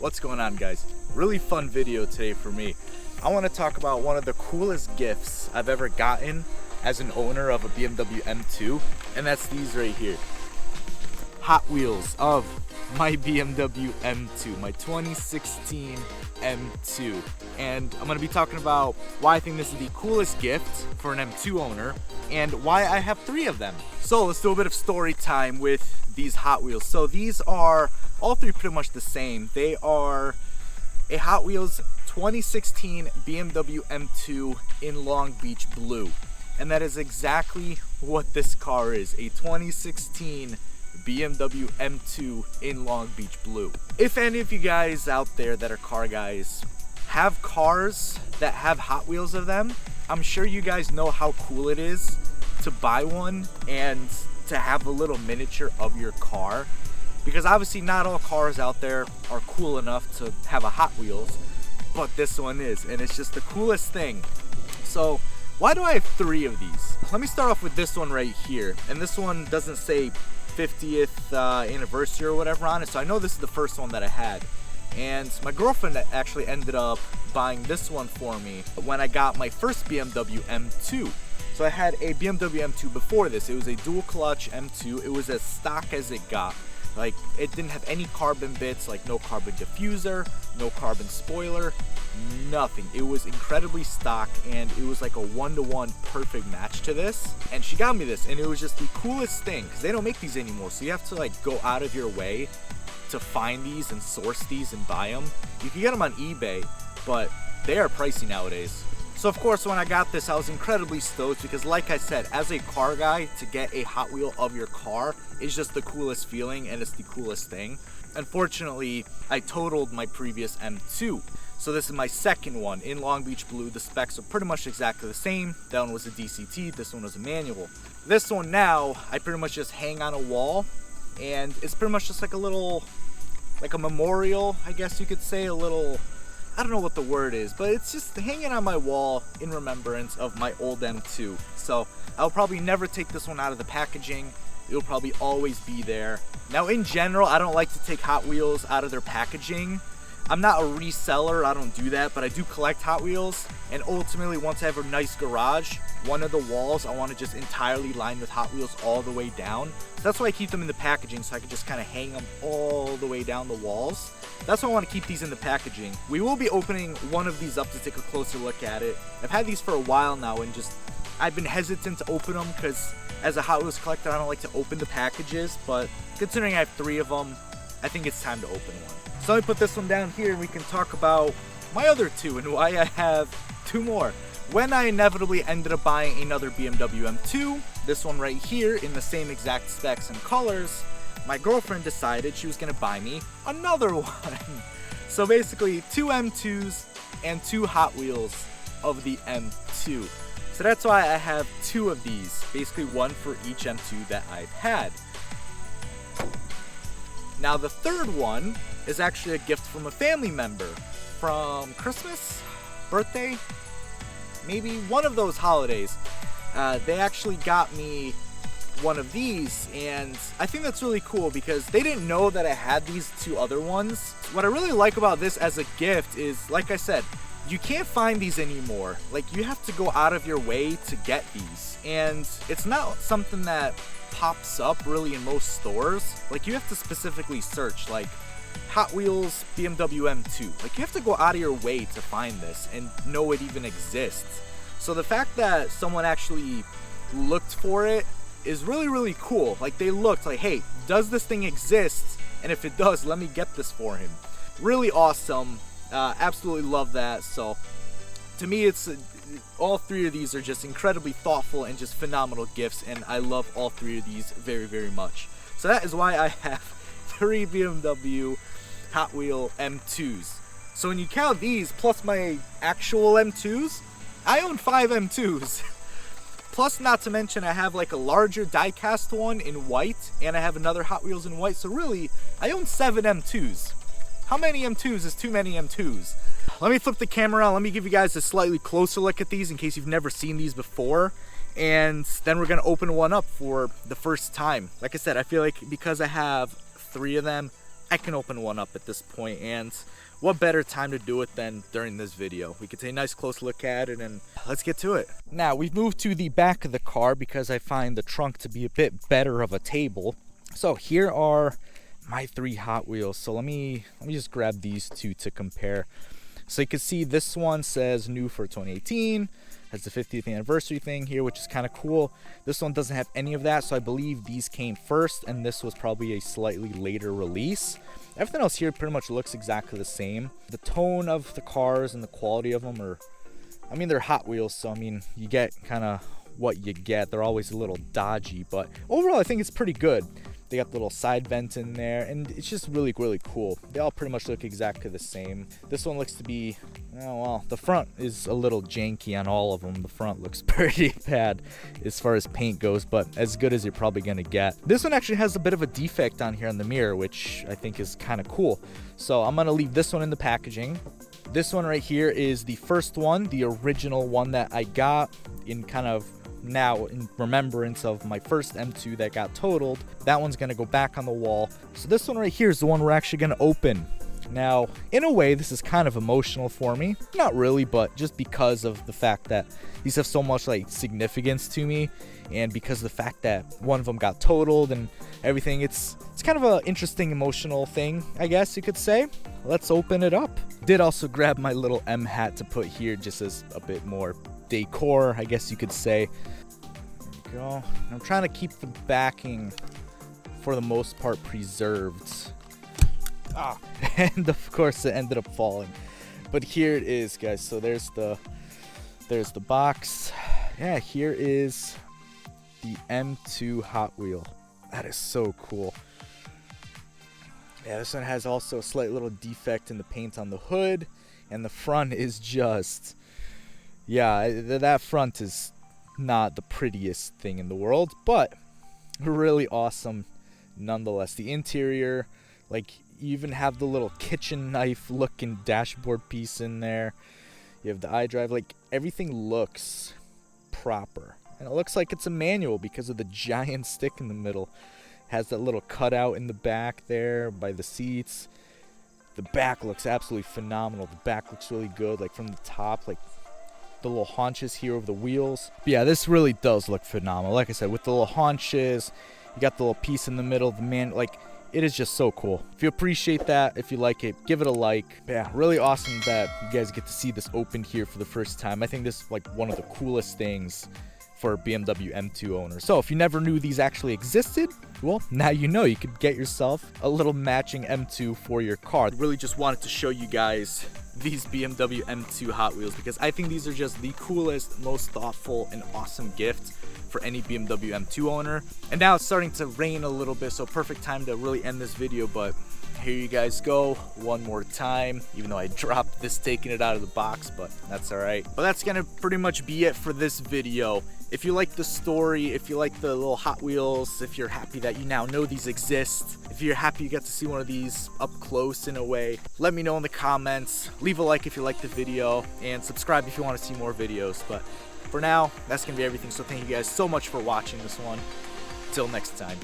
What's going on, guys? Really fun video today for me. I want to talk about one of the coolest gifts I've ever gotten as an owner of a BMW M2, and that's these right here. Hot Wheels of my BMW M2, my 2016 M2. And I'm going to be talking about why I think this is the coolest gift for an M2 owner and why I have 3 of them. So let's do a bit of story time with these Hot Wheels. So these are all 3 pretty much the same. They are a Hot Wheels 2016 BMW M2 in Long Beach blue. And that is exactly what this car is, a 2016 BMW M2 in Long Beach blue. If any of you guys out there that are car guys have cars that have Hot Wheels of them, I'm sure you guys know how cool it is to buy one and to have a little miniature of your car, because obviously not all cars out there are cool enough to have a Hot Wheels, but this one is, and it's just the coolest thing. So why do I have 3 of these? Let me start off with this one right here, and this one doesn't say 50th anniversary or whatever on it, so I know this is the first one that I had. And my girlfriend actually ended up buying this one for me when I got my first BMW M2. So I had a BMW M2 before this. It was a dual clutch M2. It was as stock as it got. Like, it didn't have any carbon bits, like no carbon diffuser, no carbon spoiler, nothing. It was incredibly stock, and it was like a 1-to-1 perfect match to this. And she got me this, and it was just the coolest thing, because they don't make these anymore, so you have to like go out of your way to find these and source these and buy them. You can get them on eBay, but they are pricey nowadays. So of course, when I got this, I was incredibly stoked because, like I said, as a car guy, to get a Hot Wheel of your car is just the coolest feeling, and it's the coolest thing. Unfortunately, I totaled my previous M2. So this is my second one in Long Beach blue. The specs are pretty much exactly the same. That one was a DCT, this one was a manual. This one now, I pretty much just hang on a wall, and it's pretty much just like a little, like a memorial, I guess you could say, a little, I don't know what the word is, but it's just hanging on my wall in remembrance of my old M2. So I'll probably never take this one out of the packaging. It'll probably always be there. Now, in general, I don't like to take Hot Wheels out of their packaging. I'm not a reseller, I don't do that, but I do collect Hot Wheels, and ultimately once I have a nice garage, one of the walls I want to just entirely line with Hot Wheels all the way down. So that's why I keep them in the packaging, so I can just kind of hang them all the way down the walls. That's why I want to keep these in the packaging. We will be opening one of these up to take a closer look at it. I've had these for a while now, and just I've been hesitant to open them because as a Hot Wheels collector, I don't like to open the packages, but considering I have 3 of them, I think it's time to open one. So let me put this one down here and we can talk about my other 2 and why I have 2 more. When I inevitably ended up buying another BMW M2, this one right here in the same exact specs and colors, my girlfriend decided she was going to buy me another one. So basically 2 M2s and 2 Hot Wheels of the M2. So that's why I have 2 of these, basically one for each M2 that I've had. Now the third one is actually a gift from a family member from Christmas, birthday, maybe one of those holidays. They actually got me one of these, and I think that's really cool because they didn't know that I had these 2 other ones. What I really like about this as a gift is, like I said, you can't find these anymore. Like, you have to go out of your way to get these, and it's not something that pops up really in most stores. Like, you have to specifically search, like, Hot Wheels BMW M2. Like, you have to go out of your way to find this and know it even exists. So the fact that someone actually looked for it is really, really cool. Like, they looked like, hey, does this thing exist? And if it does, let me get this for him. Really awesome. Absolutely love that. So to me, it's all 3 of these are just incredibly thoughtful and just phenomenal gifts, and I love all 3 of these very, very much. So that is why I have 3 BMW Hot Wheel M2s. So when you count these plus my actual M2s, I own 5 M2s. Plus, not to mention, I have like a larger die-cast one in white, and I have another Hot Wheels in white. So really, I own 7 M2s. How many M2s is too many M2s? Let me flip the camera around. Let me give you guys a slightly closer look at these in case you've never seen these before. And then we're going to open one up for the first time. Like I said, I feel like because I have 3 of them, I can open one up at this point, and what better time to do it than during this video. We can take a nice close look at it, and let's get to it. Now, we've moved to the back of the car because I find the trunk to be a bit better of a table. So here are my 3 Hot Wheels. So let me just grab these 2 to compare. So you can see this one says new for 2018. Has the 50th anniversary thing here, which is kind of cool. This one doesn't have any of that, so I believe these came first, and this was probably a slightly later release. Everything else here pretty much looks exactly the same. The tone of the cars and the quality of them are, I mean, they're Hot Wheels, so I mean, you get kind of what you get. They're always a little dodgy, but overall I think it's pretty good. They got the little side vent in there, and it's just really, really cool. They all pretty much look exactly the same. This one looks to be, oh, well, the front is a little janky on all of them. The front looks pretty bad as far as paint goes, but as good as you're probably gonna get. This one actually has a bit of a defect on here on the mirror, which I think is kind of cool. So I'm gonna leave this one in the packaging. This one right here is the first one, the original one that I got in kind of now in remembrance of my first M2 that got totaled. That one's gonna go back on the wall. So this one right here is the one we're actually gonna open. Now, in a way, this is kind of emotional for me. Not really, but just because of the fact that these have so much like significance to me, and because of the fact that one of them got totaled and everything, it's kind of an interesting emotional thing, I guess you could say. Let's open it up. Did also grab my little M hat to put here just as a bit more decor, I guess you could say. There we go. I'm trying to keep the backing for the most part preserved. And of course it ended up falling. But here it is, guys. So there's the box. Yeah, here is the M2 Hot Wheel. That is so cool. Yeah, this one has also a slight little defect in the paint on the hood, and the front is just, yeah, that front is not the prettiest thing in the world, but really awesome nonetheless. The interior, like, you even have the little kitchen knife looking dashboard piece in there. You have the iDrive, like, everything looks proper. And it looks like it's a manual because of the giant stick in the middle. Has that little cutout in the back there by the seats. The back looks absolutely phenomenal. The back looks really good, like from the top, like the little haunches here over the wheels. But yeah, this really does look phenomenal. Like I said, with the little haunches, you got the little piece in the middle, the man, like, it is just so cool. If you appreciate that, if you like it, give it a like. Yeah, really awesome that you guys get to see this opened here for the first time. I think this is like one of the coolest things for BMW M2 owners. So if you never knew these actually existed, well, now you know. You could get yourself a little matching M2 for your car. I really just wanted to show you guys these BMW M2 Hot Wheels because I think these are just the coolest, most thoughtful, and awesome gift for any BMW M2 owner. And now it's starting to rain a little bit, so perfect time to really end this video, but here you guys go one more time, even though I dropped this taking it out of the box, but that's all right. But that's gonna pretty much be it for this video. If you like the story, if you like the little Hot Wheels, if you're happy that you now know these exist, if you're happy you got to see one of these up close in a way, let me know in the comments. Leave a like if you liked the video, and subscribe if you want to see more videos. But for now, that's gonna be everything. So thank you guys so much for watching this one. Till next time.